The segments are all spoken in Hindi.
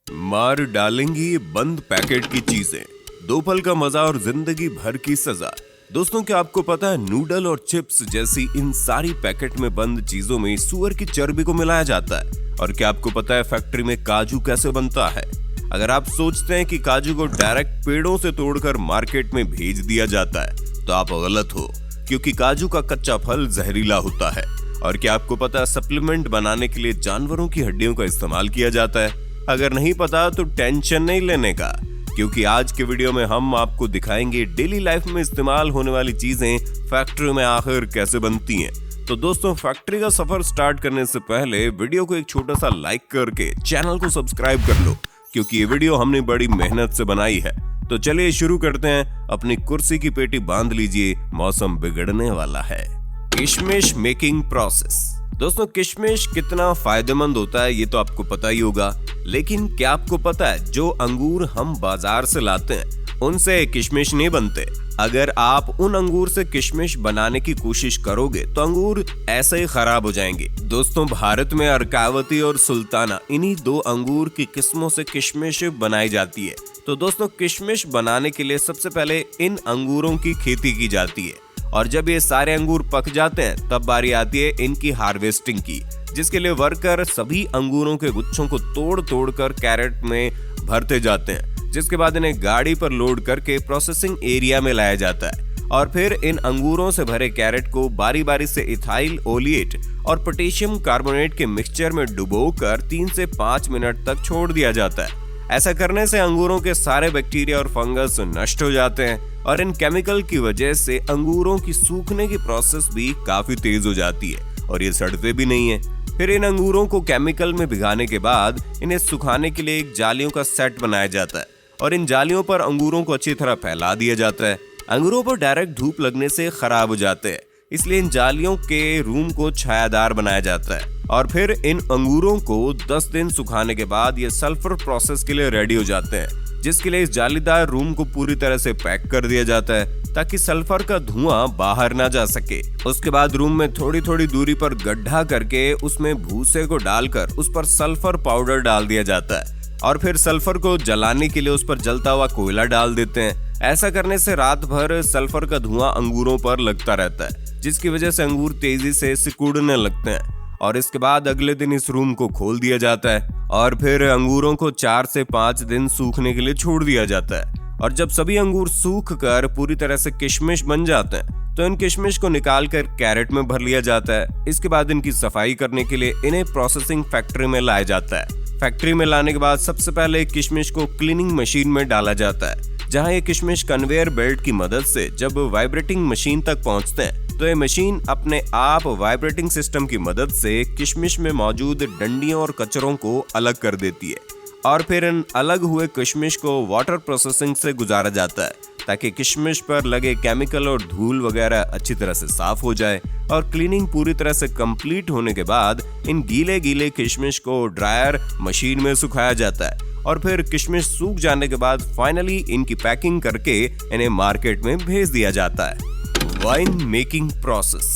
मार डालेंगी ये बंद पैकेट की चीजें, दो पल का मजा और जिंदगी भर की सजा। दोस्तों, क्या आपको पता है नूडल और चिप्स जैसी इन सारी पैकेट में बंद चीजों में सूअर की चर्बी को मिलाया जाता है? और क्या आपको पता है फैक्ट्री में काजू कैसे बनता है? अगर आप सोचते हैं कि काजू को डायरेक्ट पेड़ों से तोड़कर मार्केट में भेज दिया जाता है तो आप गलत हो, क्योंकि काजू का कच्चा फल जहरीला होता है। और क्या आपको पता है सप्लीमेंट बनाने के लिए जानवरों की हड्डियों का इस्तेमाल किया जाता है? अगर नहीं पता तो टेंशन नहीं लेने का, क्योंकि आज के वीडियो में हम आपको दिखाएंगे डेली लाइफ में इस्तेमाल होने वाली चीजें फैक्ट्री में आखिर कैसे बनती हैं। तो दोस्तों, फैक्ट्री का सफर स्टार्ट करने से पहले वीडियो को एक छोटा सा लाइक करके चैनल को सब्सक्राइब कर लो, क्योंकि ये वीडियो हमने बड़ी मेहनत से बनाई है। तो चलिए शुरू करते हैं। अपनी कुर्सी की पेटी बांध लीजिए, मौसम बिगड़ने वाला है। किशमिश मेकिंग प्रोसेस। दोस्तों, किशमिश कितना फायदेमंद होता है ये तो आपको पता ही होगा, लेकिन क्या आपको पता है जो अंगूर हम बाजार से लाते हैं उनसे किशमिश नहीं बनते। अगर आप उन अंगूर से किशमिश बनाने की कोशिश करोगे तो अंगूर ऐसे ही खराब हो जाएंगे। दोस्तों, भारत में अर्कावती और सुल्ताना इन्हीं दो अंगूर की किस्मों से किशमिश बनाई जाती है। तो दोस्तों, किशमिश बनाने के लिए सबसे पहले इन अंगूरों की खेती की जाती है, और जब ये सारे अंगूर पक जाते हैं तब बारी आती है इनकी हार्वेस्टिंग की, जिसके लिए वर्कर सभी अंगूरों के गुच्छों को तोड़ तोड़ कर कैरेट में भरते जाते हैं, जिसके बाद इन्हें गाड़ी पर लोड करके प्रोसेसिंग एरिया में लाया जाता है। और फिर इन अंगूरों से भरे कैरेट को बारी बारी से इथाइल ओलिएट और पोटेशियम कार्बोनेट के मिक्सचर में डुबोकर 3 से 5 मिनट तक छोड़ दिया जाता है। ऐसा करने से अंगूरों के सारे बैक्टीरिया और फंगस नष्ट हो जाते हैं, और इन केमिकल की वजह से अंगूरों की सूखने की प्रोसेस भी काफी तेज हो जाती है और ये सड़ते भी नहीं है। फिर इन अंगूरों को केमिकल में भिगाने के बाद इन्हें सुखाने के लिए एक जालियों का सेट बनाया जाता है, और इन जालियों पर अंगूरों को अच्छी तरह फैला दिया जाता है। अंगूरों पर डायरेक्ट धूप लगने से खराब हो जाते हैं, इसलिए इन जालियों के रूम को छायादार बनाया जाता है। और फिर इन अंगूरों को 10 दिन सुखाने के बाद ये सल्फर प्रोसेस के लिए रेडी हो जाते हैं, जिसके लिए इस जालीदार रूम को पूरी तरह से पैक कर दिया जाता है ताकि सल्फर का धुआं बाहर ना जा सके। उसके बाद रूम में थोड़ी थोड़ी दूरी पर गड्ढा करके उसमें भूसे को डालकर उस पर सल्फर पाउडर डाल दिया जाता है, और फिर सल्फर को जलाने के लिए उस पर जलता हुआ कोयला डाल देते हैं। ऐसा करने से रात भर सल्फर का धुआं अंगूरों पर लगता रहता है, जिसकी वजह से अंगूर तेजी से सिकुड़ने लगते हैं। और इसके बाद अगले दिन इस रूम को खोल दिया जाता है, और फिर अंगूरों को 4 से 5 दिन सूखने के लिए छोड़ दिया जाता है। और जब सभी अंगूर सूख कर पूरी तरह से किशमिश बन जाते हैं तो इन किशमिश को निकाल कर कैरेट में भर लिया जाता है। इसके बाद इनकी सफाई करने के लिए इन्हें प्रोसेसिंग फैक्ट्री में लाया जाता है। फैक्ट्री में लाने के बाद सबसे पहले किशमिश को क्लीनिंग मशीन में डाला जाता है, जहां ये किशमिश कन्वेयर बेल्ट की मदद से जब वाइब्रेटिंग मशीन तक पहुंचते हैं तो ये मशीन अपने आप वाइब्रेटिंग सिस्टम की मदद से किशमिश में मौजूद डंडियों और कचरों को अलग कर देती है। और फिर इन अलग हुए किशमिश को वाटर प्रोसेसिंग से गुजारा जाता है ताकि किशमिश पर लगे केमिकल और धूल वगैरह अच्छी तरह से साफ हो जाए। और क्लीनिंग पूरी तरह से कंप्लीट होने के बाद इन गीले गीले किशमिश को ड्रायर मशीन में सुखाया जाता है, और फिर किशमिश सूख जाने के बाद फाइनली इनकी पैकिंग करके इन्हें मार्केट में भेज दिया जाता है। Wine making process.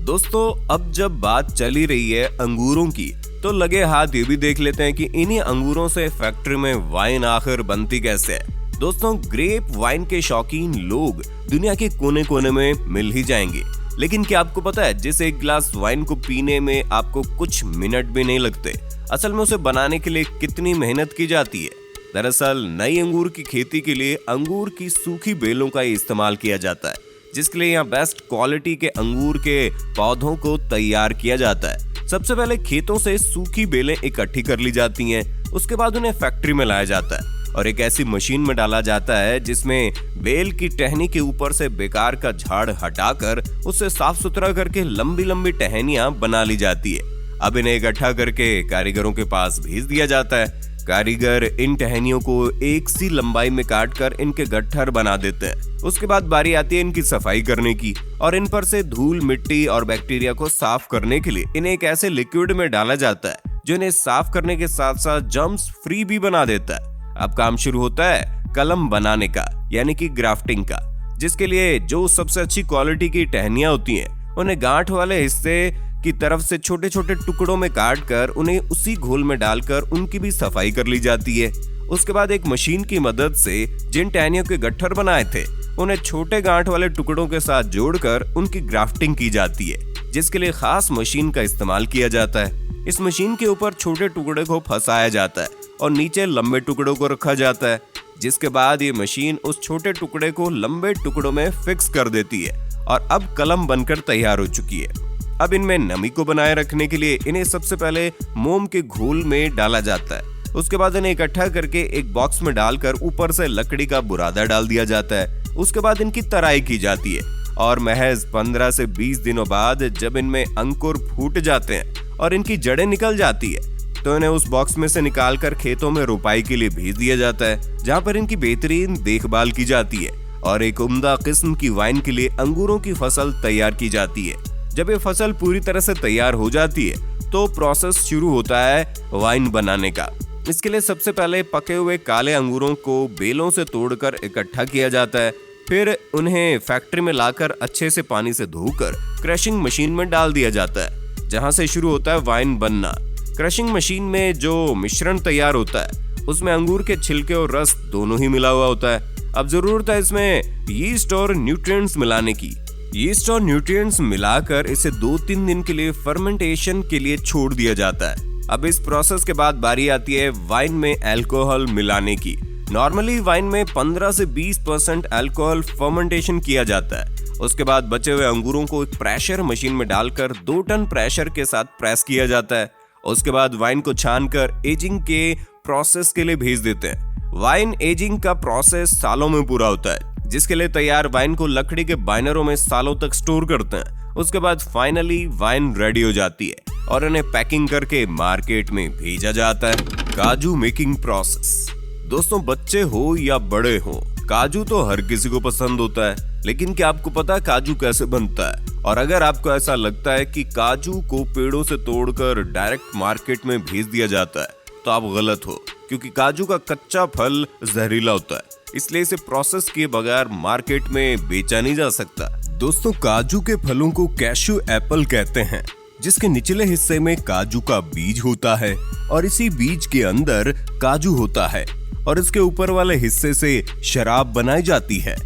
दोस्तों, अब जब बात चली रही है अंगूरों की तो लगे हाथ ये भी देख लेते हैं कि इन्हीं अंगूरों से फैक्ट्री में वाइन आखिर बनती कैसे है। दोस्तों, ग्रेप वाइन के शौकीन लोग दुनिया के कोने कोने में मिल ही जाएंगे, लेकिन क्या आपको पता है जिस एक गिलास वाइन को पीने में आपको कुछ मिनट भी नहीं लगते, असल में उसे बनाने के लिए कितनी मेहनत की जाती है? दरअसल नई अंगूर की खेती के लिए अंगूर की सूखी बेलों का इस्तेमाल किया जाता है, जिसके लिए यहाँ बेस्ट क्वालिटी के अंगूर के पौधों को तैयार किया जाता है। सबसे पहले खेतों से सूखी बेलें इकट्ठी कर ली जाती हैं, उसके बाद उन्हें फैक्ट्री में लाया जाता है और एक ऐसी मशीन में डाला जाता है जिसमें बेल की टहनी के ऊपर से बेकार का झाड़ हटाकर उसे साफ सुथरा करके लंबी लंबी टहनियां बना ली जाती है। अब इन्हें इकट्ठा करके कारीगरों के पास भेज दिया जाता है। कारीगर इन टहनियों को एक सी लंबाई में काट कर इनके गट्ठर बना देते हैं। उसके बाद बारी आती है इनकी सफाई करने की, और इन पर से धूल मिट्टी और बैक्टीरिया को साफ करने के लिए इन्हें एक ऐसे लिक्विड में डाला जाता है जो इन्हें साफ करने के साथ साथ जर्म्स फ्री भी बना देता है। अब काम शुरू होता है कलम बनाने का, यानी कि ग्राफ्टिंग का, जिसके लिए जो सबसे अच्छी क्वालिटी की टहनियां होती हैं उन्हें गांठ वाले हिस्से की तरफ से छोटे छोटे टुकड़ों में काट कर उन्हें उसी घोल में डालकर उनकी भी सफाई कर ली जाती है। उसके बाद एक मशीन की मदद से जिन टहनियों के गट्ठर बनाए थे उन्हें छोटे गांठ वाले टुकड़ों के साथ जोड़कर उनकी ग्राफ्टिंग की जाती है, जिसके लिए खास मशीन का इस्तेमाल किया जाता है। इस मशीन के ऊपर छोटे टुकड़े को फंसाया जाता है और नीचे लंबे टुकड़ों को रखा जाता है, जिसके बाद ये मशीन उस छोटे टुकड़े को लंबे टुकड़ों में फिक्स कर देती है और अब कलम बनकर तैयार हो चुकी है। अब इनमें नमी को बनाए रखने के लिए इन्हें सबसे पहले मोम के घोल में डाला जाता है। उसके बाद इन्हें इकट्ठा करके एक बॉक्स में डालकर ऊपर से लकड़ी का बुरादा डाल दिया जाता है। उसके बाद इनकी तराई की जाती है और महज 15 से 20 दिनों बाद जब इनमें अंकुर फूट जाते हैं और इनकी जड़ें निकल जाती है तो इन्हें उस बॉक्स में से निकालकर खेतों में रोपाई के लिए भेज दिया जाता है, जहाँ पर इनकी बेहतरीन देखभाल की जाती है और एक उम्दा किस्म की वाइन के लिए अंगूरों की फसल तैयार की जाती है। जब ये फसल पूरी तरह से तैयार हो जाती है तो प्रोसेस शुरू होता है वाइन बनाने का। इसके लिए सबसे पहले पके हुए काले अंगूरों को बेलों से तोड़कर इकट्ठा किया जाता है, फिर उन्हें फैक्ट्री में लाकर अच्छे से पानी से धोकर क्रशिंग मशीन में डाल दिया जाता है, जहां से शुरू होता है वाइन बनना। क्रशिंग मशीन में जो मिश्रण तैयार होता है उसमें अंगूर के छिलके और रस दोनों ही मिला हुआ होता है। अब जरूरत है इसमें यीस्ट और न्यूट्रिएंट्स मिलाने की। यीस्ट और न्यूट्रिएंट्स मिलाकर इसे 2-3 दिन के लिए फर्मेंटेशन के लिए छोड़ दिया जाता है। अब इस प्रोसेस के बाद बारी आती है वाइन में अल्कोहल मिलाने की। नॉर्मली वाइन में 15 से 20% अल्कोहल फर्मेंटेशन किया जाता है। उसके बाद बचे हुए अंगूरों को एक प्रेशर मशीन में डालकर 2 टन प्रेशर के साथ प्रेस किया जाता है। उसके बाद वाइन को छानकर एजिंग के प्रोसेस के लिए भेज देते हैं। वाइन एजिंग का प्रोसेस सालों में पूरा होता है, जिसके लिए तैयार वाइन को लकड़ी के बाइनरों में सालों तक स्टोर करते हैं। उसके बाद फाइनली वाइन रेडी हो जाती है और इन्हें पैकिंग करके मार्केट में भेजा जाता है। काजू मेकिंग प्रोसेस। दोस्तों, बच्चे हो या बड़े हो, काजू तो हर किसी को पसंद होता है, लेकिन क्या आपको पता है काजू कैसे बनता है? और अगर आपको ऐसा लगता है कि काजू को पेड़ों से तोड़कर डायरेक्ट मार्केट में भेज दिया जाता है तो आप गलत हो, क्योंकि काजू का कच्चा फल जहरीला होता है, इसलिए इसे प्रोसेस किए बगैर मार्केट में बेचा नहीं जा सकता। दोस्तों, काजू के फलों को कैशू एप्पल कहते हैं, जिसके निचले हिस्से में काजू का बीज होता है और इसी बीज के अंदर काजू होता है और इसके ऊपर वाले हिस्से से शराब बनाई जाती है।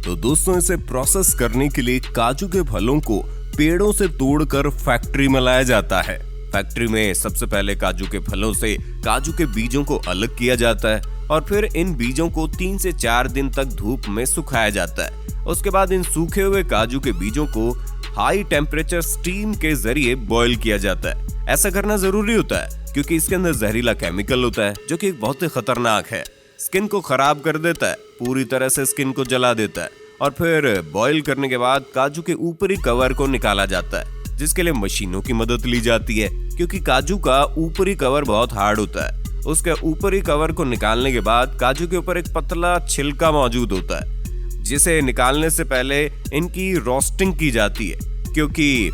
तो दोस्तों, इसे प्रोसेस करने के लिए काजू के फलों को पेड़ों से तोड़कर फैक्ट्री में लाया जाता है। फैक्ट्री में सबसे पहले काजू के फलों से काजू के बीजों को अलग किया जाता है और फिर इन बीजों को 3 से 4 दिन तक धूप में सुखाया जाता है। उसके बाद इन सूखे हुए काजू के बीजों को हाई टेम्परेचर स्टीम के जरिए बॉईल किया जाता है। ऐसा करना जरूरी होता है क्योंकि इसके अंदर जहरीला केमिकल होता है जो कि बहुत ही खतरनाक है, स्किन को खराब कर देता है, पूरी तरह से स्किन को जला देता है। और फिर बॉईल करने के बाद काजू के ऊपरी कवर को निकाला जाता है, जिसके लिए मशीनों की मदद ली जाती है, क्योंकि काजू का ऊपरी कवर बहुत हार्ड होता है। उसके ऊपरी कवर को निकालने के बाद काजू के ऊपर एक पतला छिलका मौजूद होता है, जिसे निकालने से पहले इनकी रोस्टिंग की जाती है, क्योंकि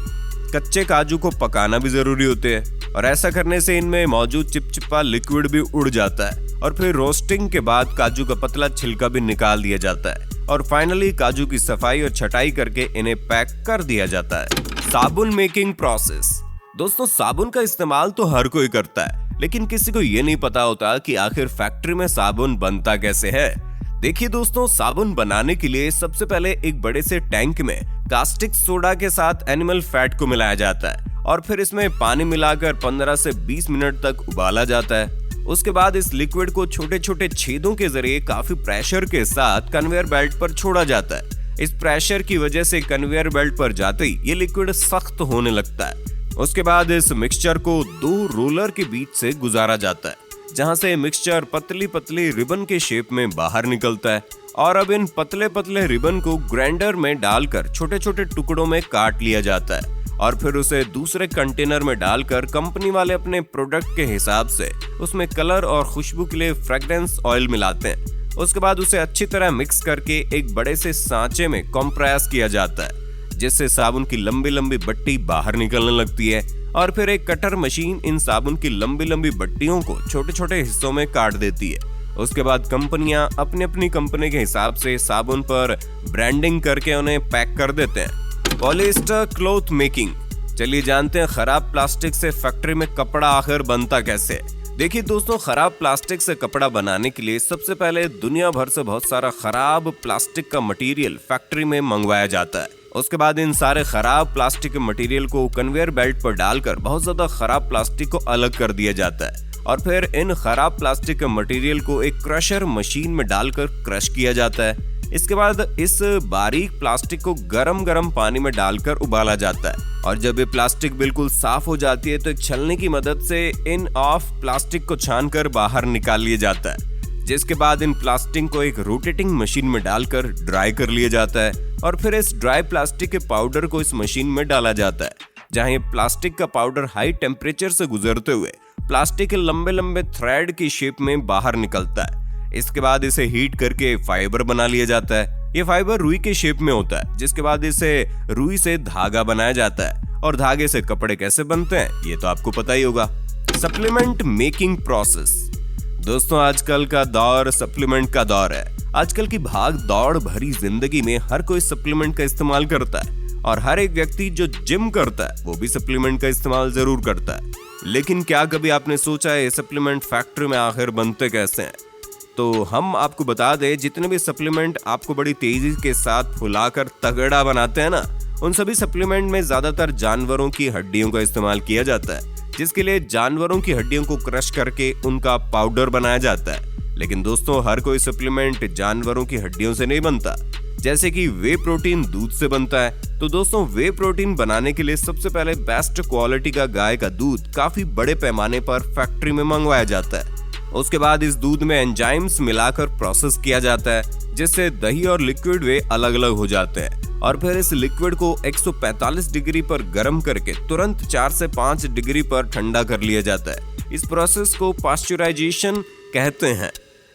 कच्चे काजू को पकाना भी जरूरी होते हैं और ऐसा करने से इनमें मौजूद चिपचिपा लिक्विड भी उड़ जाता है। और फिर रोस्टिंग के बाद काजू का पतला छिलका भी निकाल दिया जाता है और फाइनली काजू की सफाई और छटाई करके इन्हें पैक कर दिया जाता है। साबुन मेकिंग प्रोसेस। दोस्तों, साबुन का इस्तेमाल तो हर कोई करता है, लेकिन किसी को ये नहीं पता होता कि आखिर फैक्ट्री में साबुन बनता कैसे है। देखिए दोस्तों, साबुन बनाने के लिए सबसे पहले एक बड़े से टैंक में कास्टिक सोडा के साथ एनिमल फैट को मिलाया जाता है और फिर इसमें पानी मिलाकर 15 से 20 मिनट तक उबाला जाता है। उसके बाद इस लिक्विड को छोटे छोटे छेदों के जरिए काफी प्रेशर के साथ कन्वेयर बेल्ट पर छोड़ा जाता है। इस प्रेशर की वजह से कन्वेयर बेल्ट पर जाते ही ये लिक्विड सख्त होने लगता है। उसके बाद इस मिक्सचर को 2 रोलर के बीच से गुजारा जाता है, जहां से मिक्सचर पतली पतली रिबन के शेप में बाहर निकलता है और अब इन पतले पतले रिबन को ग्राइंडर में डालकर छोटे छोटे टुकड़ों में काट लिया जाता है और फिर उसे दूसरे कंटेनर में डालकर कंपनी वाले अपने प्रोडक्ट के हिसाब से उसमें कलर और खुशबू के लिए फ्रेग्रेंस ऑयल मिलाते हैं। उसके बाद उसे अच्छी तरह मिक्स करके एक बड़े से सांचे में कंप्रेस किया जाता है, जिससे साबुन की लंबी लंबी बट्टी बाहर निकलने लगती है और फिर एक कटर मशीन इन साबुन की लंबी लंबी बट्टियों को छोटे छोटे हिस्सों में काट देती है। उसके बाद कंपनियां अपनी अपनी कंपनी के हिसाब से साबुन पर ब्रांडिंग करके उन्हें पैक कर देते हैं। Polyester cloth making. चलिए जानते हैं खराब प्लास्टिक से फैक्ट्री में कपड़ा आखिर बनता कैसे है। देखिए दोस्तों, खराब प्लास्टिक से कपड़ा बनाने के लिए सबसे पहले दुनिया भर से बहुत सारा खराब प्लास्टिक का मटेरियल फैक्ट्री में मंगवाया जाता है। उसके बाद इन सारे खराब प्लास्टिक के मटेरियल को कन्वेयर बेल्ट पर डालकर बहुत ज्यादा खराब प्लास्टिक को अलग कर दिया जाता है और फिर इन खराब प्लास्टिक के मटेरियल को एक क्रशर मशीन में डालकर क्रश किया जाता है। इसके बाद इस बारीक प्लास्टिक को गरम पानी में डालकर उबाला जाता है और जब ये प्लास्टिक बिल्कुल साफ हो जाती है तो एक छलनी की मदद से इन ऑफ प्लास्टिक को छानकर बाहर निकाल लिया जाता है, जिसके बाद इन प्लास्टिक को एक रोटेटिंग मशीन में डालकर ड्राई कर लिया जाता है और फिर इस ड्राई प्लास्टिक के पाउडर को इस मशीन में डाला जाता है, जहां ये प्लास्टिक का पाउडर हाई टेम्परेचर से गुजरते हुए प्लास्टिक के लंबे थ्रेड की शेप में बाहर निकलता है। इसके बाद इसे हीट करके फाइबर बना लिया जाता है। ये फाइबर रुई के शेप में होता है, जिसके बाद इसे रुई से धागा बनाया जाता है और धागे से कपड़े कैसे बनते हैं ये तो आपको पता ही होगा। Supplement making process. दोस्तों, आजकल का दौर सप्लीमेंट का दौर है। आजकल की भाग दौड़ भरी जिंदगी में हर कोई सप्लीमेंट का इस्तेमाल करता है और हर एक व्यक्ति जो जिम करता है वो भी सप्लीमेंट का इस्तेमाल जरूर करता है। लेकिन क्या कभी आपने सोचा है सप्लीमेंट फैक्ट्री में आखिर बनते कैसे हैं? तो हम आपको बता दें, जितने भी सप्लीमेंट आपको बड़ी तेजी के साथ फुलाकर तगड़ा बनाते हैं ना, उन सभी सप्लीमेंट में ज्यादातर जानवरों की हड्डियों का इस्तेमाल किया जाता है, जिसके लिए जानवरों की हड्डियों को क्रश करके उनका पाउडर बनाया जाता है। लेकिन दोस्तों, हर कोई सप्लीमेंट जानवरों की हड्डियों से नहीं बनता। जैसे कि वे प्रोटीन दूध से बनता है, तो दोस्तों वे प्रोटीन बनाने के लिए सबसे पहले बेस्ट क्वालिटी का गाय का दूध काफी बड़े पैमाने पर फैक्ट्री में मंगवाया जाता है। उसके बाद इस दूध में एंजाइम्स मिलाकर प्रोसेस किया जाता है, जिससे दही और लिक्विड वे अलग अलग हो जाते हैं और फिर इस लिक्विड को 145 डिग्री पर गर्म करके तुरंत 4 से 5 डिग्री पर ठंडा कर लिया जाता है। इस प्रोसेस को पास्चुराइजेशन कहते हैं।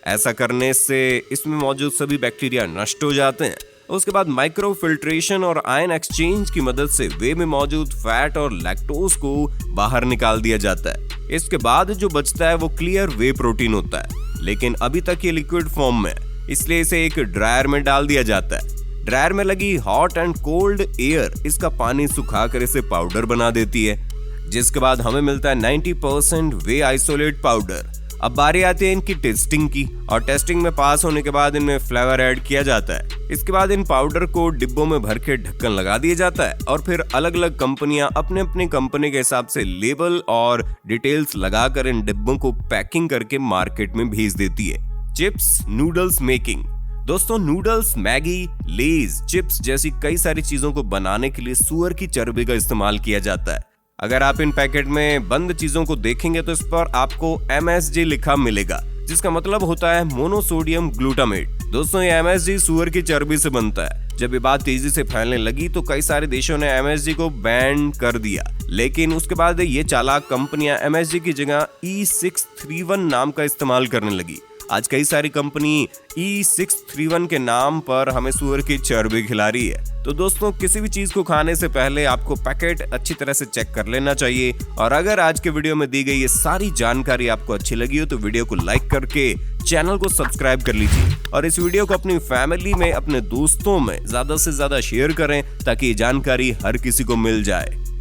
ऐसा करने से इसमें मौजूद सभी बैक्टीरिया नष्ट हो जाते हैं। उसके बाद माइक्रो फिल्ट्रेशन और आयन एक्सचेंज की मदद से वे में मौजूद फैट और लैक्टोज को बाहर निकाल दिया जाता है। इसके बाद जो बचता है वो क्लियर वे प्रोटीन होता है, लेकिन अभी तक ये लिक्विड फॉर्म में, इसलिए इसे एक ड्रायर में डाल दिया जाता है। ड्रायर में लगी हॉट एंड कोल्ड एयर इसका पानी सुखाकर इसे पाउडर बना देती है, जिसके बाद हमें मिलता है 90% वे आइसोलेट पाउडर। अब बारी आती है इनकी टेस्टिंग की और टेस्टिंग में पास होने के बाद इनमें फ्लेवर ऐड किया जाता है। इसके बाद इन पाउडर को डिब्बों में भर के ढक्कन लगा दिया जाता है और फिर अलग अलग कंपनियां अपने अपने कंपनी के हिसाब से लेबल और डिटेल्स लगाकर इन डिब्बों को पैकिंग करके मार्केट में भेज देती है। Chips noodles making. दोस्तों, नूडल्स, मैगी, लेज, चिप्स जैसी कई सारी चीजों को बनाने के लिए सुअर की चर्बी का इस्तेमाल किया जाता है। अगर आप इन पैकेट में बंद चीजों को देखेंगे तो इस पर आपको MSG लिखा मिलेगा, जिसका मतलब होता है मोनोसोडियम ग्लूटामेट। दोस्तों, ये MSG सुअर की चर्बी से बनता है। जब ये बात तेजी से फैलने लगी तो कई सारे देशों ने MSG को बैन कर दिया, लेकिन उसके बाद ये चालाक कंपनियां MSG की जगह E631 नाम का इस्तेमाल करने लगी। आज कई सारी कंपनी E631 के नाम पर हमें सुअर की चर्बी खिला रही है। तो दोस्तों, किसी भी चीज को खाने से पहले आपको पैकेट अच्छी तरह से चेक कर लेना चाहिए। और अगर आज के वीडियो में दी गई ये सारी जानकारी आपको अच्छी लगी हो तो वीडियो को लाइक करके चैनल को सब्सक्राइब कर लीजिए और इस वीडियो को अपनी फैमिली में, अपने दोस्तों में ज्यादा से ज्यादा शेयर करें ताकि ये जानकारी हर किसी को मिल जाए।